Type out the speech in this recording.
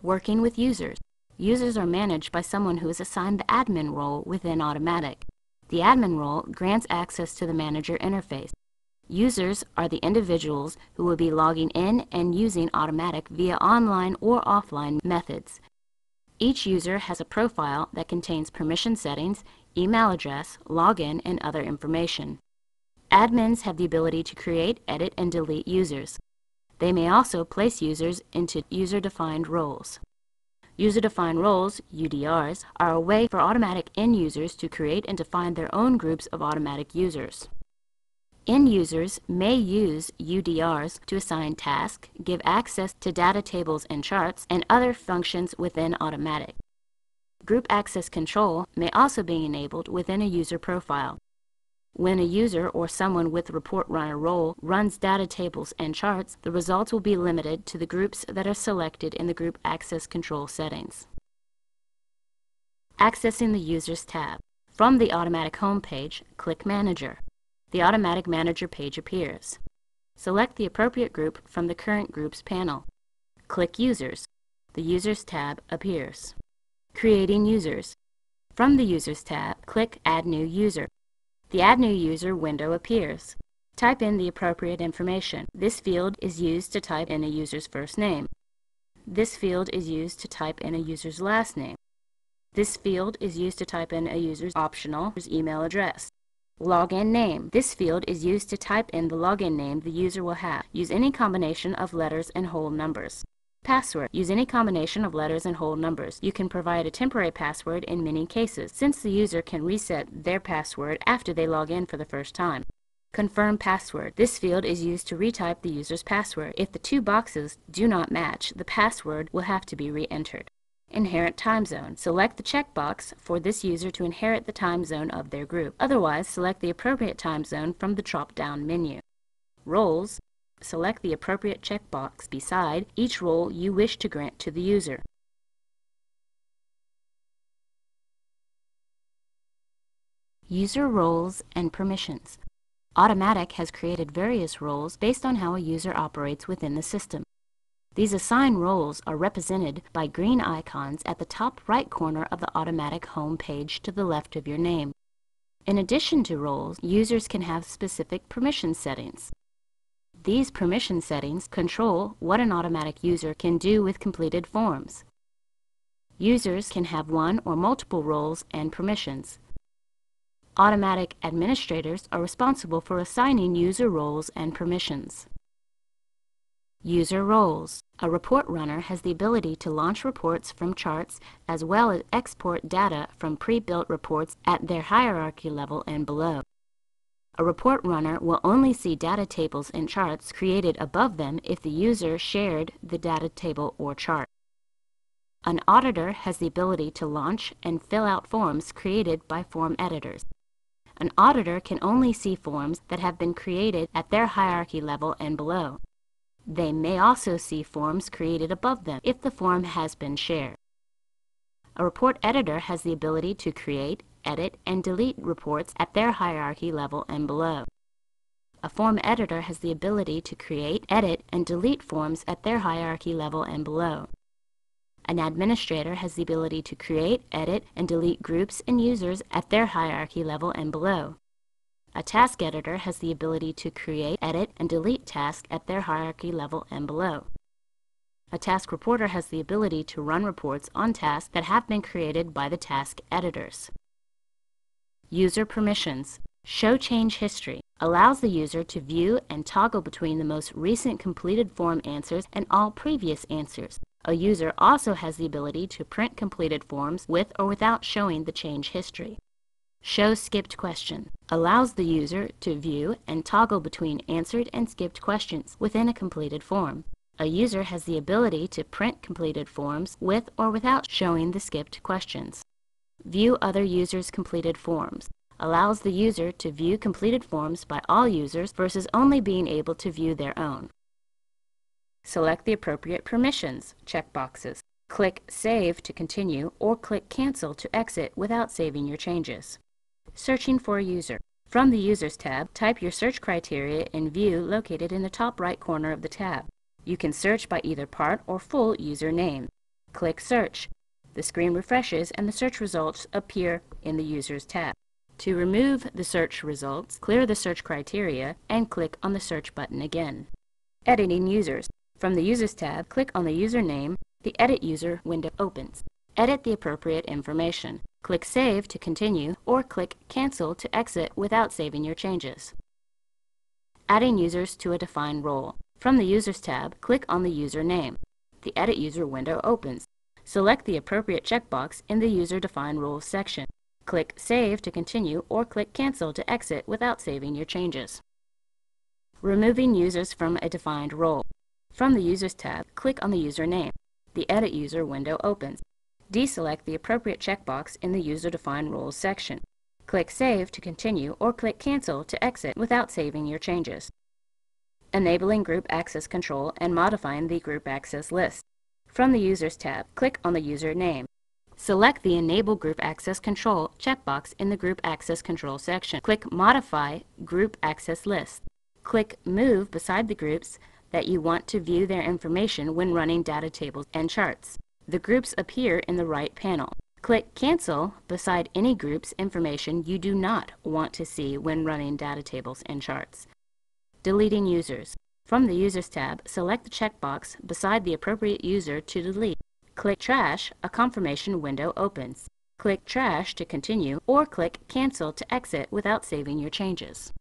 Working with users. Users are managed by someone who is assigned the admin role within AuditMatic. The admin role grants access to the manager interface. Users are the individuals who will be logging in and using AuditMatic via online or offline methods. Each user has a profile that contains permission settings, email address, login, and other information. Admins have the ability to create, edit, and delete users. They may also place users into user-defined roles. User-defined roles, UDRs, are a way for AuditMatic end users to create and define their own groups of AuditMatic users. End users may use UDRs to assign tasks, give access to data tables and charts, and other functions within AuditMatic. Group access control may also be enabled within a user profile. When a user or someone with a report runner role runs data tables and charts, the results will be limited to the groups that are selected in the Group Access Control settings. Accessing the Users tab. From the AuditMatic homepage, click Manager. The AuditMatic Manager page appears. Select the appropriate group from the Current Groups panel. Click Users. The Users tab appears. Creating Users. From the Users tab, click Add New User. The Add New User window appears. Type in the appropriate information. This field is used to type in a user's first name. This field is used to type in a user's last name. This field is used to type in a user's optional email address. Login name. This field is used to type in the login name the user will have. Use any combination of letters and whole numbers. Password. Use any combination of letters and whole numbers. You can provide a temporary password in many cases, since the user can reset their password after they log in for the first time. Confirm password. This field is used to retype the user's password. If the two boxes do not match, the password will have to be re-entered. Inherit time zone. Select the checkbox for this user to inherit the time zone of their group. Otherwise, select the appropriate time zone from the drop-down menu. Roles. Select the appropriate checkbox beside each role you wish to grant to the user. User roles and permissions. AuditMatic has created various roles based on how a user operates within the system. These assigned roles are represented by green icons at the top right corner of the AuditMatic home page to the left of your name. In addition to roles, users can have specific permission settings. These permission settings control what an AuditMatic user can do with completed forms. Users can have one or multiple roles and permissions. AuditMatic administrators are responsible for assigning user roles and permissions. User roles. A report runner has the ability to launch reports from charts as well as export data from pre-built reports at their hierarchy level and below. A report runner will only see data tables and charts created above them if the user shared the data table or chart. An auditor has the ability to launch and fill out forms created by form editors. An auditor can only see forms that have been created at their hierarchy level and below. They may also see forms created above them if the form has been shared. A report editor has the ability to create, edit, and delete reports at their hierarchy level and below. A form editor has the ability to create, edit, and delete forms at their hierarchy level and below. An administrator has the ability to create, edit, and delete groups and users at their hierarchy level and below. A task editor has the ability to create, edit, and delete tasks at their hierarchy level and below. A task reporter has the ability to run reports on tasks that have been created by the task editors. User permissions. Show Change History allows the user to view and toggle between the most recent completed form answers and all previous answers. A user also has the ability to print completed forms with or without showing the change history. Show Skipped Question allows the user to view and toggle between answered and skipped questions within a completed form. A user has the ability to print completed forms with or without showing the skipped questions. View Other Users' Completed Forms allows the user to view completed forms by all users versus only being able to view their own. Select the appropriate permissions checkboxes. Click Save to continue or click Cancel to exit without saving your changes. Searching for a user. From the Users tab, type your search criteria in View located in the top right corner of the tab. You can search by either part or full user name. Click Search. The screen refreshes and the search results appear in the Users tab. To remove the search results, clear the search criteria and click on the Search button again. Editing Users. From the Users tab, click on the username. The Edit User window opens. Edit the appropriate information. Click Save to continue or click Cancel to exit without saving your changes. Adding users to a defined role. From the Users tab, click on the username. The Edit User window opens. Select the appropriate checkbox in the User Defined Roles section. Click Save to continue or click Cancel to exit without saving your changes. Removing users from a defined role. From the Users tab, click on the username. The Edit User window opens. Deselect the appropriate checkbox in the User Defined Roles section. Click Save to continue or click Cancel to exit without saving your changes. Enabling group access control and modifying the group access list. From the Users tab, click on the username. Select the Enable Group Access Control checkbox in the Group Access Control section. Click Modify Group Access List. Click Move beside the groups that you want to view their information when running data tables and charts. The groups appear in the right panel. Click Cancel beside any group's information you do not want to see when running data tables and charts. Deleting users. From the Users tab, select the checkbox beside the appropriate user to delete. Click Trash, a confirmation window opens. Click Trash to continue or click Cancel to exit without saving your changes.